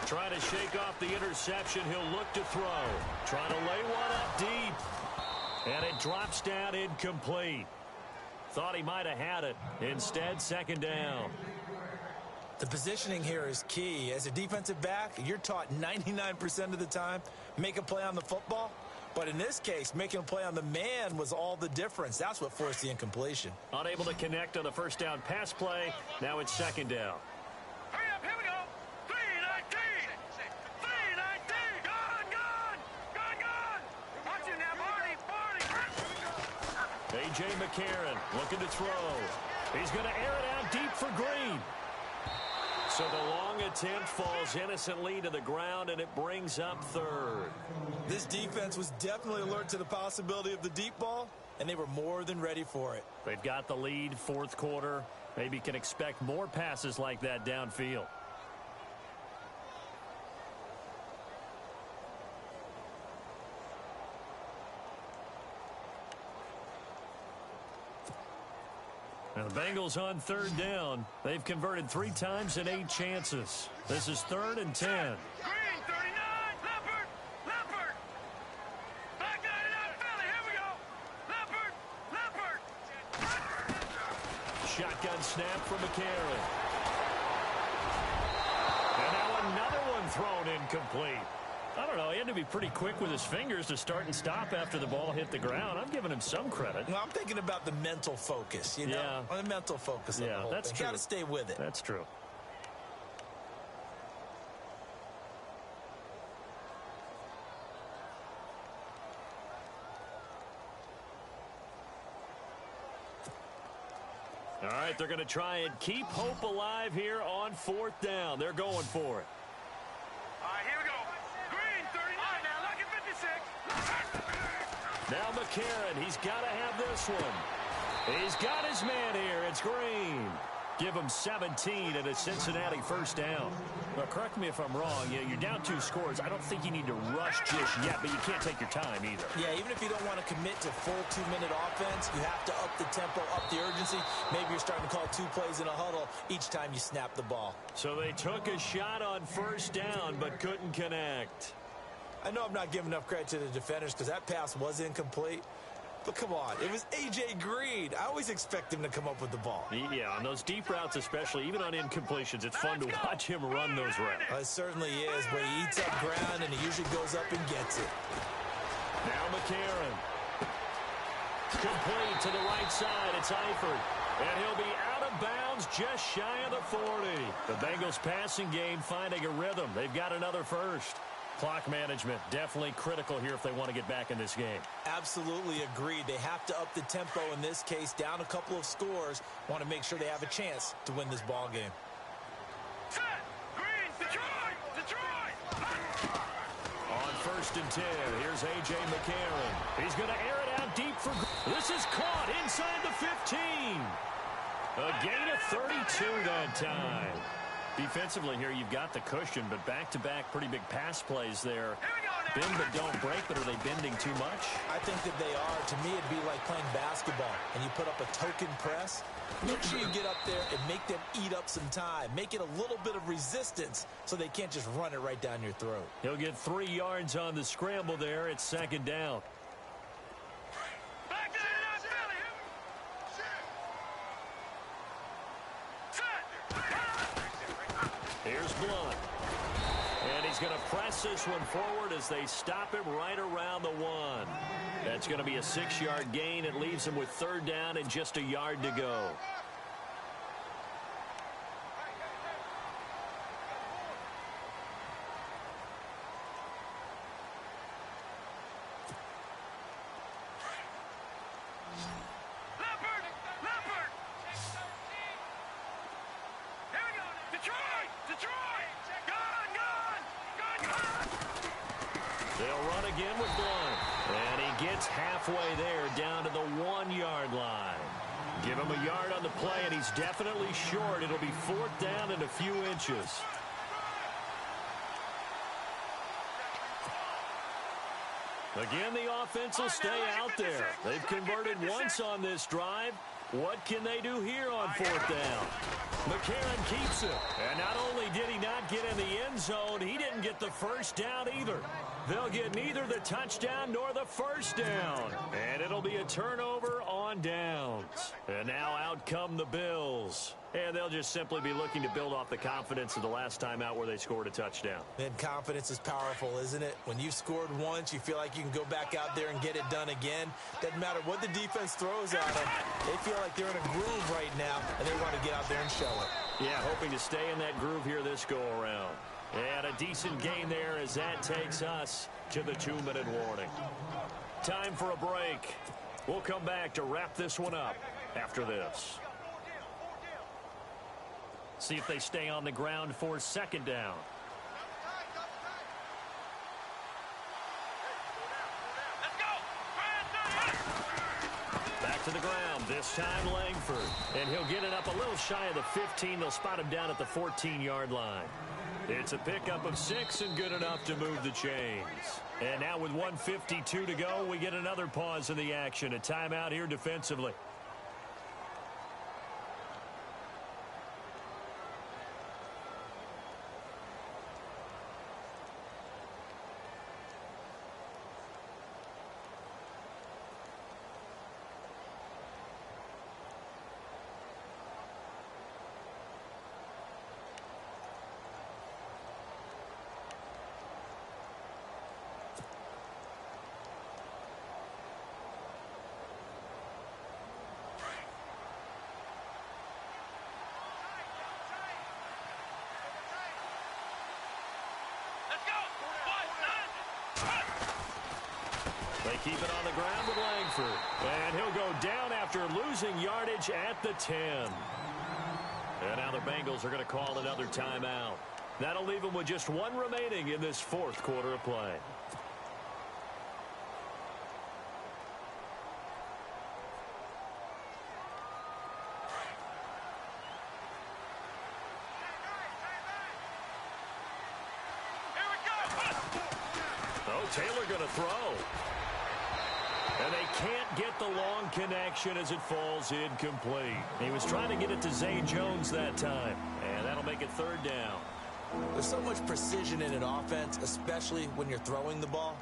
Trying to shake off the interception. He'll look to throw. Trying to lay one up deep. And it drops down incomplete. Thought he might have had it. Instead, 2nd down. The positioning here is key. As a defensive back, you're taught 99% of the time, make a play on the football. But in this case, making a play on the man was all the difference. That's what forced the incompletion. Unable to connect on the first down pass play. Now it's 2nd down. Hurry up, here we go. 3-19. 3-19. Gone. Watch it now, Barney. A.J. McCarron looking to throw. He's going to air it out deep for Green. So the long attempt falls innocently to the ground, and it brings up 3rd. This defense was definitely alert to the possibility of the deep ball, and they were more than ready for it. They've got the lead, 4th quarter. Maybe can expect more passes like that downfield. Now the Bengals on 3rd down. They've converted 3 times in 8 chances. This is 3rd and 10. Green, 39. Leopard. Back line it out, Philly. Here we go. Leopard. Shotgun snap from McCarron. And now another one thrown incomplete. I don't know. He had to be pretty quick with his fingers to start and stop after the ball hit the ground. I'm giving him some credit. Well, I'm thinking about the mental focus, you know? Yeah. On the mental focus of the whole that's thing. true. Got to stay with it. That's true. All right, they're going to try and keep hope alive here on 4th down. They're going for it. All right, here we go. Green, 39. Now, lucky 56. Now McCarron, he's got to have this one. He's got his man here. It's Green. Give him 17 and a Cincinnati 1st down. Now, correct me if I'm wrong. You're down 2 scores. I don't think you need to rush just yet, but you can't take your time either. Yeah, even if you don't want to commit to full 2-minute offense, you have to up the tempo, up the urgency. Maybe you're starting to call 2 plays in a huddle each time you snap the ball. So they took a shot on 1st down, but couldn't connect. I know I'm not giving enough credit to the defenders because that pass was incomplete. But come on, it was A.J. Green. I always expect him to come up with the ball. Yeah, on those deep routes especially, even on incompletions, it's fun to watch him run those routes. It certainly is, but he eats up ground and he usually goes up and gets it. Now McCarron. Complete to the right side. It's Eifert. And he'll be out of bounds just shy of the 40. The Bengals passing game finding a rhythm. They've got another first. Clock management definitely critical here if they want to get back in this game. Absolutely agreed. They have to up the tempo in this case, down a couple of scores. Want to make sure they have a chance to win this ball game. Set. Green. Detroit. On 1st and 10, here's A.J. McCarron. He's going to air it out deep for... This is caught inside the 15. A gain of 32 that time. Defensively here, you've got the cushion, but back-to-back pretty big pass plays there. Bend but don't break, but are they bending too much? I think that they are. To me, it'd be like playing basketball, and you put up a token press. Make sure you get up there and make them eat up some time. Make it a little bit of resistance so they can't just run it right down your throat. He'll get 3 yards on the scramble there. It's 2nd down. Back to the Philly. Here's Blunt. And he's going to press this one forward as they stop him right around the 1. That's going to be a 6-yard gain. It leaves him with 3rd down and just a yard to go. They'll run again with Blunt. And he gets halfway there down to the 1-yard line. Give him a yard on the play, and he's definitely short. It'll be 4th down and a few inches. Again, the offense will stay out there. They've converted once on this drive. What can they do here on 4th down? McCarron keeps it. And not only did he not get in the end zone, he didn't get the 1st down either. They'll get neither the touchdown nor the 1st down. And it'll be a turnover on downs. And now out come the Bills. And they'll just simply be looking to build off the confidence of the last time out where they scored a touchdown. And confidence is powerful, isn't it? When you've scored once, you feel like you can go back out there and get it done again. Doesn't matter what the defense throws at them. They feel like they're in a groove right now, and they want to get out there and show it. Yeah, hoping to stay in that groove here this go-around. And a decent gain there as that takes us to the 2-minute warning. Time for a break. We'll come back to wrap this one up after this. See if they stay on the ground for 2nd down. Let's go. Back to the ground, this time Langford. And he'll get it up a little shy of the 15. They'll spot him down at the 14-yard line. It's a pickup of 6 and good enough to move the chains. And now with 1:52 to go, we get another pause in the action. A timeout here defensively. They keep it on the ground with Langford. And he'll go down after losing yardage at the 10. And now the Bengals are going to call another timeout. That'll leave them with just 1 remaining in this 4th quarter of play. Oh, Taylor going to throw. And they can't get the long connection as it falls incomplete. He was trying to get it to Zay Jones that time. And that'll make it 3rd down. There's so much precision in an offense, especially when you're throwing the ball.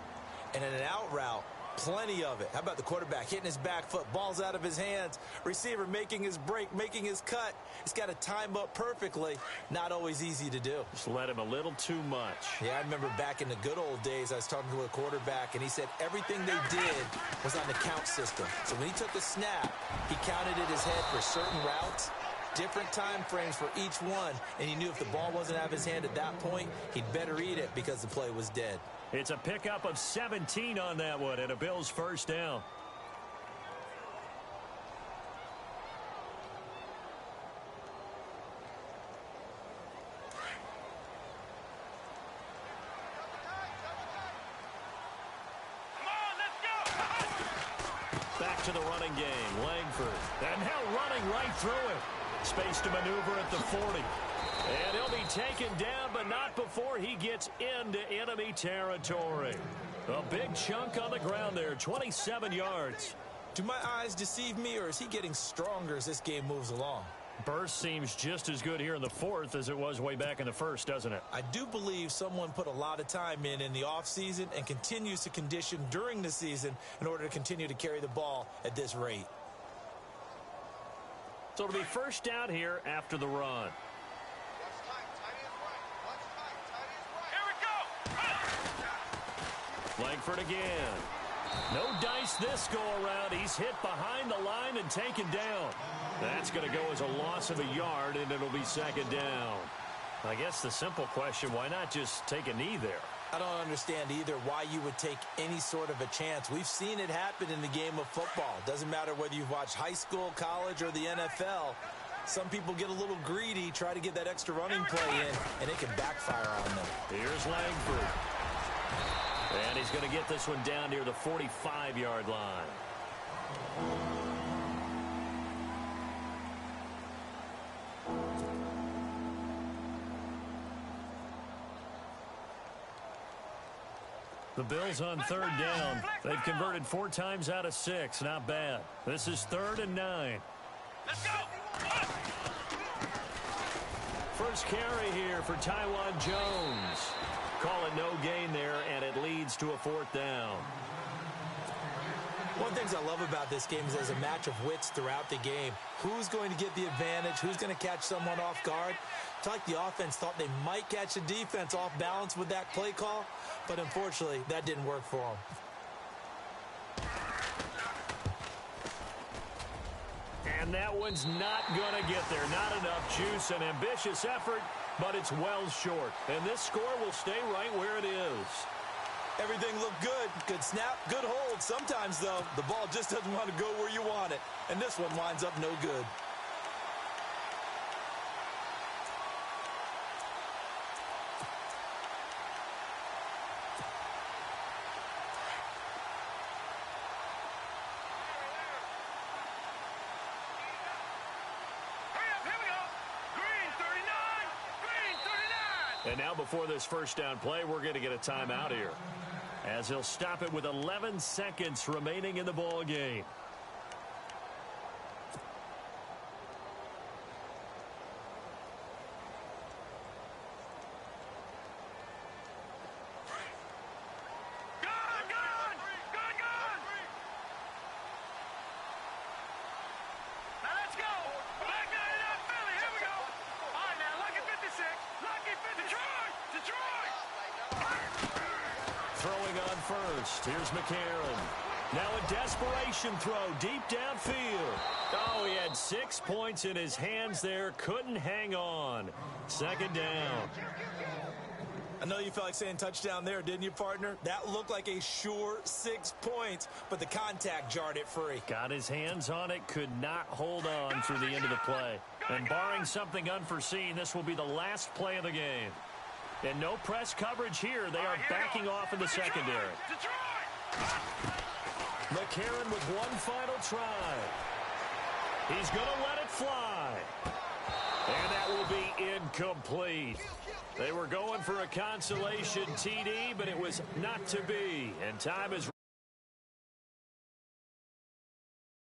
And in an out route, Plenty of it. How about the quarterback hitting his back foot, ball's out of his hands, receiver making his break, making his cut. He's got to time up perfectly. Not always easy to do. Just let him a little too much. Yeah, I remember back in the good old days, I was talking to a quarterback, and he said everything they did was on the count system. So when he took a snap, he counted in his head for certain routes, different time frames for each one, and he knew if the ball wasn't out of his hand at that point, he'd better eat it because the play was dead. It's a pickup of 17 on that one, and a Bills first down. Back to the running game, Langford. And now running right through it. Space to maneuver at the 40. And he'll be taken down, but not before he gets into enemy territory. A big chunk on the ground there, 27 yards. Do my eyes deceive me, or is he getting stronger as this game moves along? Burst seems just as good here in the fourth as it was way back in the first, doesn't it? I do believe someone put a lot of time in the offseason and continues to condition during the season in order to continue to carry the ball at this rate. So it'll be first down here after the run. Langford again. No dice this go around. He's hit behind the line and taken down. That's going to go as a loss of a yard, and it'll be second down. I guess the simple question, why not just take a knee there? I don't understand either why you would take any sort of a chance. We've seen it happen in the game of football. Doesn't matter whether you've watched high school, college, or the NFL. Some people get a little greedy, try to get that extra running play in, and it can backfire on them. Here's Langford. And he's going to get this one down near the 45-yard line. The Bills on third down. They've converted 4 times out of 6. Not bad. This is 3rd and 9. Let's go. First carry here for Taiwan Jones. Call it no gain there, and it leads to a 4th down. One of the things I love about this game is there's a match of wits throughout the game. Who's going to get the advantage? Who's going to catch someone off guard? It's like the offense thought they might catch the defense off balance with that play call, but unfortunately, that didn't work for them. And that one's not going to get there. Not enough juice. An ambitious effort, but it's well short. And this score will stay right where it is. Everything looked good. Good snap, good hold. Sometimes, though, the ball just doesn't want to go where you want it. And this one winds up no good. And now before this first down play, we're going to get a timeout here, as he'll stop it with 11 seconds remaining in the ball game. Here's McCarron. Now a desperation throw deep downfield. Oh, he had 6 points in his hands there. Couldn't hang on. Second down. I know you felt like saying touchdown there, didn't you, partner? That looked like a sure 6 points, but the contact jarred it free. Got his hands on it, could not hold on through the end of the play. And barring something unforeseen, this will be the last play of the game. And no press coverage here. They are backing off in the secondary. McCarron with one final try. He's going to let it fly. And that will be incomplete. They were going for a consolation TD, but it was not to be. And time is